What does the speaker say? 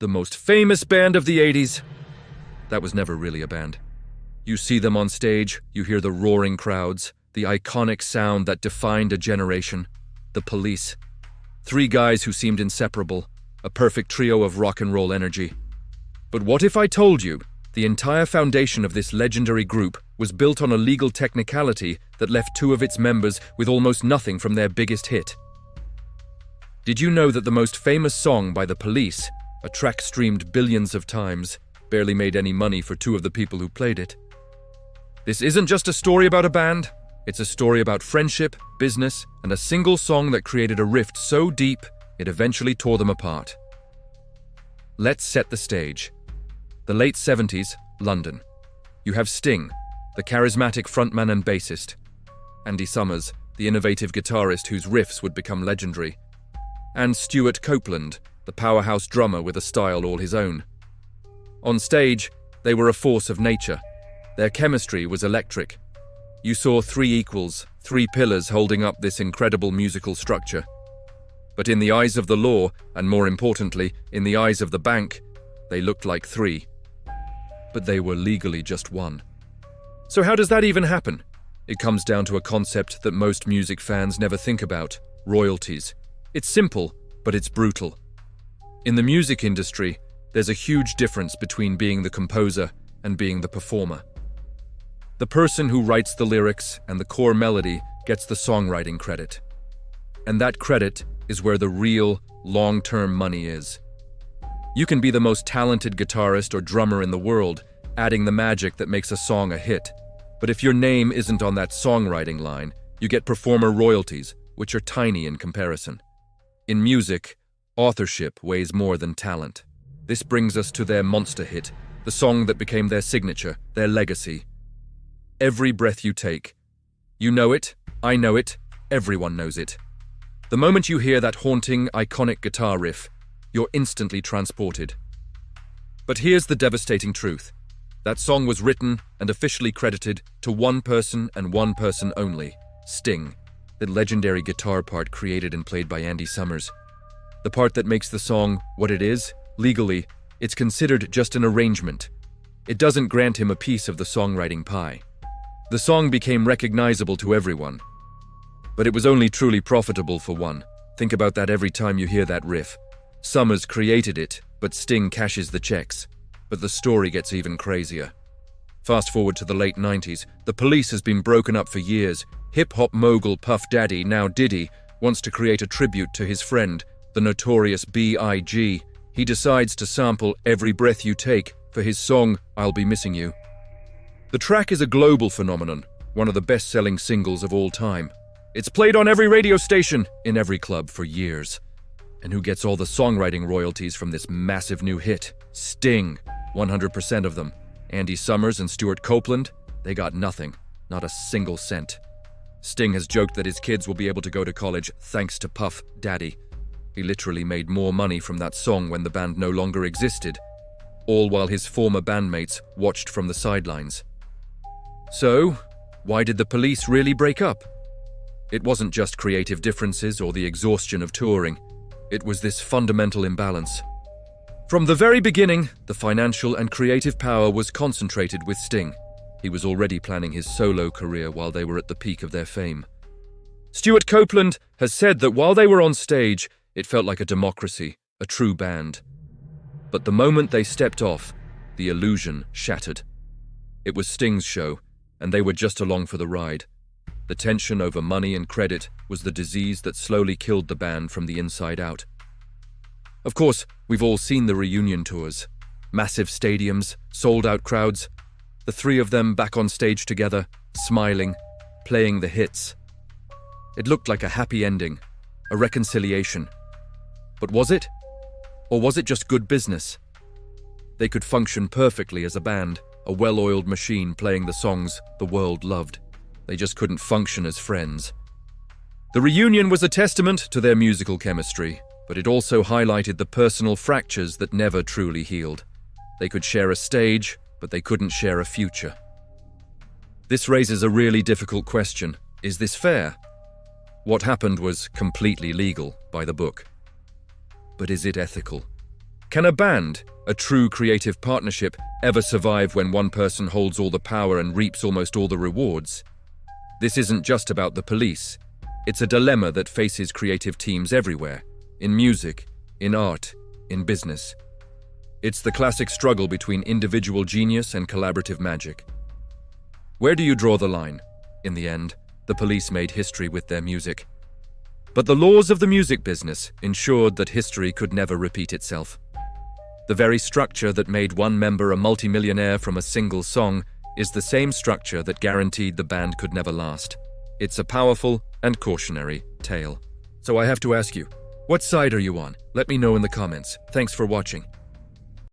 The most famous band of the 80s. That was never really a band. You see them on stage, you hear the roaring crowds, the iconic sound that defined a generation. The Police. Three guys who seemed inseparable, a perfect trio of rock and roll energy. But what if I told you the entire foundation of this legendary group was built on a legal technicality that left two of its members with almost nothing from their biggest hit? Did you know that the most famous song by The Police, a track streamed billions of times, barely made any money for two of the people who played it? This isn't just a story about a band, it's a story about friendship, business, and a single song that created a rift so deep it eventually tore them apart. Let's set the stage. The late 70s, London. You have Sting, the charismatic frontman and bassist. Andy Summers, the innovative guitarist whose riffs would become legendary. And Stuart Copeland, the powerhouse drummer with a style all his own. On stage, they were a force of nature. Their chemistry was electric. You saw three equals, three pillars holding up this incredible musical structure. But in the eyes of the law, and more importantly, in the eyes of the bank, they looked like three. But they were legally just one. So how does that even happen? It comes down to a concept that most music fans never think about: royalties. It's simple, but it's brutal. In the music industry, there's a huge difference between being the composer and being the performer. The person who writes the lyrics and the core melody gets the songwriting credit. And that credit is where the real, long-term money is. You can be the most talented guitarist or drummer in the world, adding the magic that makes a song a hit. But if your name isn't on that songwriting line, you get performer royalties, which are tiny in comparison. In music, authorship weighs more than talent. This brings us to their monster hit, the song that became their signature, their legacy. Every Breath You Take. You know it, I know it, everyone knows it. The moment you hear that haunting, iconic guitar riff, you're instantly transported. But here's the devastating truth. That song was written and officially credited to one person and one person only: Sting, the legendary guitar part created and played by Andy Summers. The part that makes the song what it is, legally, it's considered just an arrangement. It doesn't grant him a piece of the songwriting pie. The song became recognizable to everyone. But it was only truly profitable for one. Think about that every time you hear that riff. Summers created it, but Sting cashes the checks. But the story gets even crazier. Fast forward to the late 90s, The Police has been broken up for years. Hip-hop mogul Puff Daddy, now Diddy, wants to create a tribute to his friend, the notorious B.I.G. He decides to sample Every Breath You Take for his song, I'll Be Missing You. The track is a global phenomenon, one of the best-selling singles of all time. It's played on every radio station, in every club for years. And who gets all the songwriting royalties from this massive new hit? Sting, 100% of them. Andy Summers and Stuart Copeland, they got nothing, not a single cent. Sting has joked that his kids will be able to go to college thanks to Puff Daddy. He literally made more money from that song when the band no longer existed, all while his former bandmates watched from the sidelines. So, why did the Police really break up? It wasn't just creative differences or the exhaustion of touring. It was this fundamental imbalance. From the very beginning, the financial and creative power was concentrated with Sting. He was already planning his solo career while they were at the peak of their fame. Stuart Copeland has said that while they were on stage, it felt like a democracy, a true band. But the moment they stepped off, the illusion shattered. It was Sting's show, and they were just along for the ride. The tension over money and credit was the disease that slowly killed the band from the inside out. Of course, we've all seen the reunion tours. Massive stadiums, sold-out crowds. The three of them back on stage together, smiling, playing the hits. It looked like a happy ending, a reconciliation. But was it? Or was it just good business? They could function perfectly as a band, a well-oiled machine playing the songs the world loved. They just couldn't function as friends. The reunion was a testament to their musical chemistry, but it also highlighted the personal fractures that never truly healed. They could share a stage, but they couldn't share a future. This raises a really difficult question. Is this fair? What happened was completely legal by the book. But is it ethical? Can a band, a true creative partnership, ever survive when one person holds all the power and reaps almost all the rewards? This isn't just about the police. It's a dilemma that faces creative teams everywhere, in music, in art, in business. It's the classic struggle between individual genius and collaborative magic. Where do you draw the line? In the end, the police made history with their music. But the laws of the music business ensured that history could never repeat itself. The very structure that made one member a multimillionaire from a single song is the same structure that guaranteed the band could never last. It's a powerful and cautionary tale. So I have to ask you, what side are you on? Let me know in the comments. Thanks for watching.